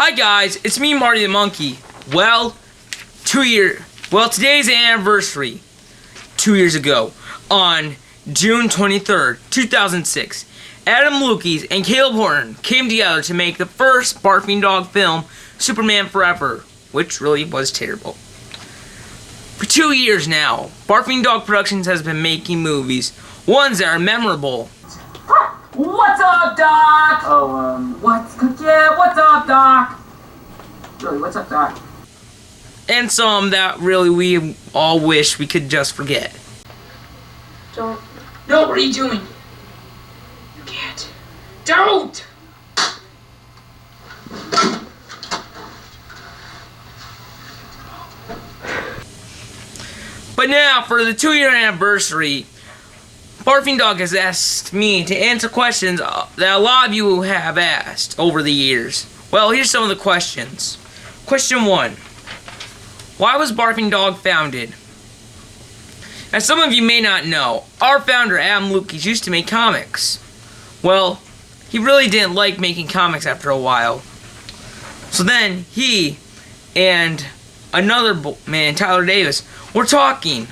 Hi guys, it's me, Marty the Monkey. Well, today's anniversary. 2 years ago, on June 23rd, 2006, Adam Lukes and Caleb Horton came together to make the first Barfing Dog film, Superman Forever, which really was terrible. For 2 years now, Barfing Dog Productions has been making movies, ones that are memorable. What's up, Doc? What's up, Doc? Really, what's up, Doc? And some that really we all wish we could just forget. Don't. No, what are you doing? You can't. Don't! But now, for the 2-year anniversary, Barfing Dog has asked me to answer questions that a lot of you have asked over the years. Well, here's some of the questions. Question 1. Why was Barfing Dog founded? As some of you may not know, our founder, Adam Lukes, used to make comics. Well, he really didn't like making comics after a while. So then, he and another man, Tyler Davis, were talking.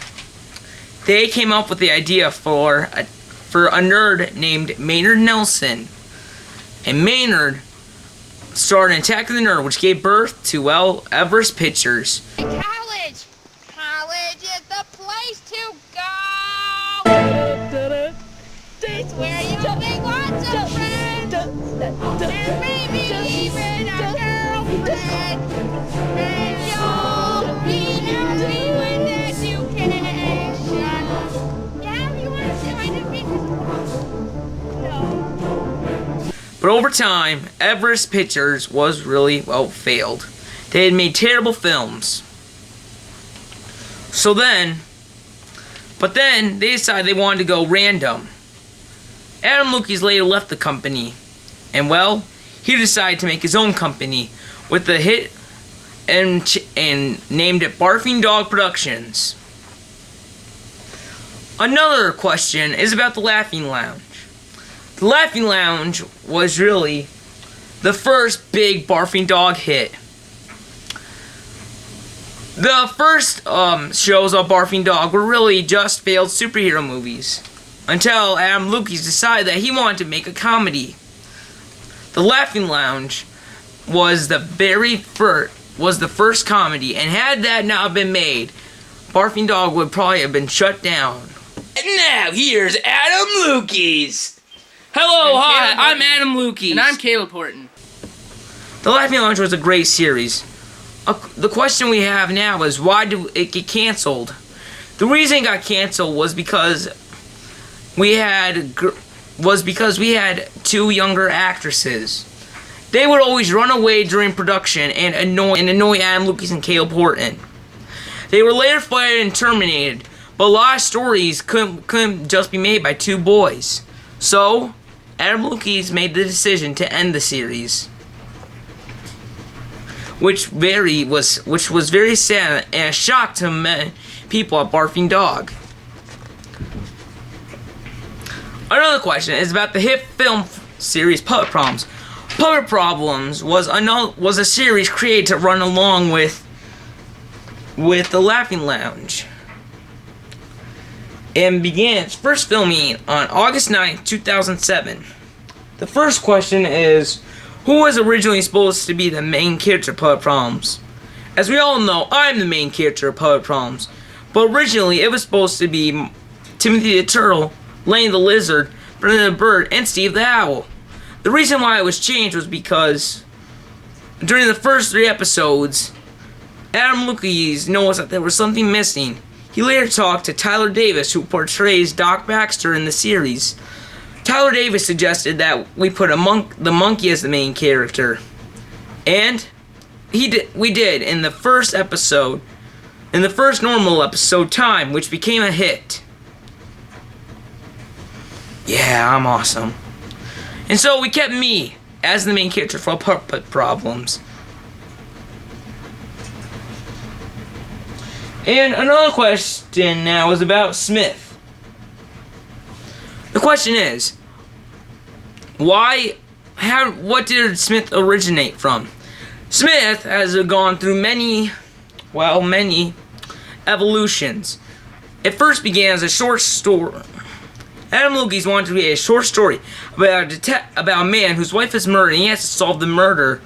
They came up with the idea for a nerd named Maynard Nelson. And Maynard started Attack of the Nerd, which gave birth to, well, Everest Pictures. College! College is the place to go! It's where you'll make lots of friends! And maybe even a girlfriend! And you'll be happy with education! Yeah, you want to join me? No. But over time, Everest Pictures was really, well, failed. They had made terrible films. But then, they decided they wanted to go random. Adam Lukes later left the company. And, well, he decided to make his own company with the hit and named it Barfing Dog Productions. Another question is about the Laughing Lounge. The Laughing Lounge was really the first big Barfing Dog hit. The first shows of Barfing Dog were really just failed superhero movies, until Adam Lukes decided that he wanted to make a comedy. The Laughing Lounge was the first comedy, and had that not been made, Barfing Dog would probably have been shut down. And now here's Adam Lukes. Hello, hi, I'm Adam Lukes. And I'm Caleb Horton. The Laughing Lounge was a great series. The question we have now is, why did it get canceled? The reason it got canceled was because we had 2 younger actresses. They would always run away during production and annoy Adam Lukes and Caleb Horton. They were later fired and terminated, but a lot of stories couldn't just be made by 2 boys. So, Adam Lukes made the decision to end the series, which was very sad and a shock to many people at Barfing Dog. Another question is about the hit film series Puppet Problems. Puppet Problems was a series created to run along with the Laughing Lounge, and began its first filming on August 9th, 2007. The first question is, who was originally supposed to be the main character of Puppet Problems? As we all know, I'm the main character of Puppet Problems, but originally it was supposed to be Timothy the Turtle, Lenny the Lizard, Brendan the Bird, and Steve the Owl. The reason why it was changed was because during the first 3 episodes, Adam Lukes noticed that there was something missing. He later talked to Tyler Davis, who portrays Doc Baxter in the series. Tyler Davis suggested that we put the monkey as the main character. And we did in the first episode, in the first normal episode, Time, which became a hit. Yeah, I'm awesome. And so we kept me as the main character for Puppet Problems. And another question now is about Smith. The question is, what did Smith originate from? Smith has gone through many evolutions. It first began as a short story. Adam Lucas wanted to create a short story about a man whose wife is murdered and he has to solve the murder.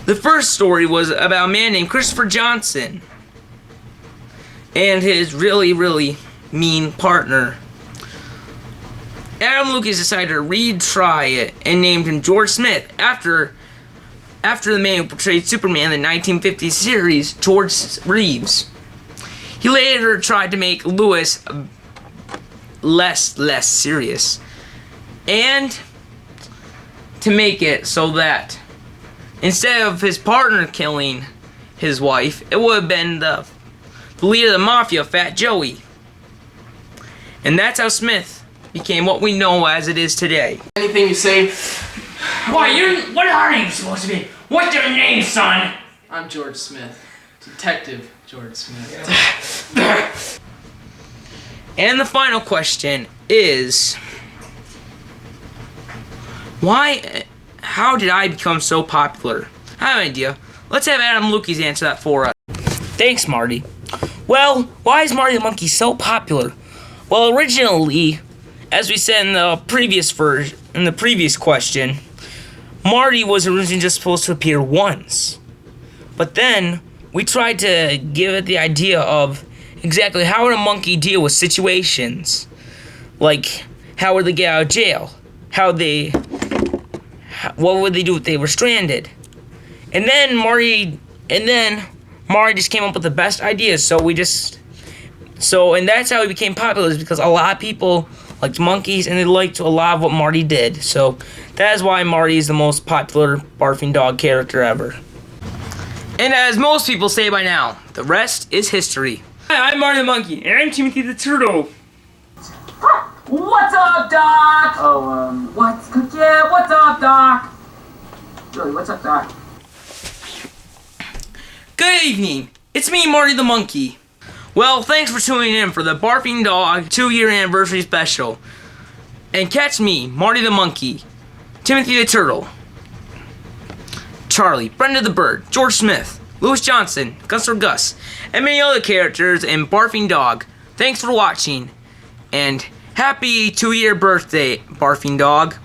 The first story was about a man named Christopher Johnson and his really, really mean partner. Adam Lucas decided to retry it and named him George Smith after the man who portrayed Superman in the 1950s series, George Reeves. He later tried to make Lewis less serious, and to make it so that instead of his partner killing his wife, it would have been the leader of the mafia, Fat Joey. And that's how Smith became what we know as it is today. Anything you say. What are you supposed to be? What's your name, son? I'm George Smith. Detective George Smith. And the final question is, how did I become so popular? I have an idea. Let's have Adam Lucas answer that for us. Thanks, Marty. Well, why is Marty the Monkey so popular? Well, originally, as we said in the previous question, Marty was originally just supposed to appear once. But then, we tried to give it the idea of exactly how would a monkey deal with situations. Like, how would they get out of jail? What would they do if they were stranded? And then Marty just came up with the best ideas, and that's how he became popular, is because a lot of people liked monkeys, and they liked a lot of what Marty did. So, that is why Marty is the most popular barfing dog character ever. And as most people say by now, the rest is history. Hi, I'm Marty the Monkey, and I'm Timothy the Turtle. What's up, Doc? What's up, Doc? Really, what's up, Doc? Good evening. It's me, Marty the Monkey. Well, thanks for tuning in for the Barfing Dog 2-year anniversary special. And catch me, Marty the Monkey, Timothy the Turtle, Charlie, Brenda the Bird, George Smith, Lewis Johnson, Guster Gus, and many other characters in Barfing Dog. Thanks for watching, and happy 2-year birthday, Barfing Dog.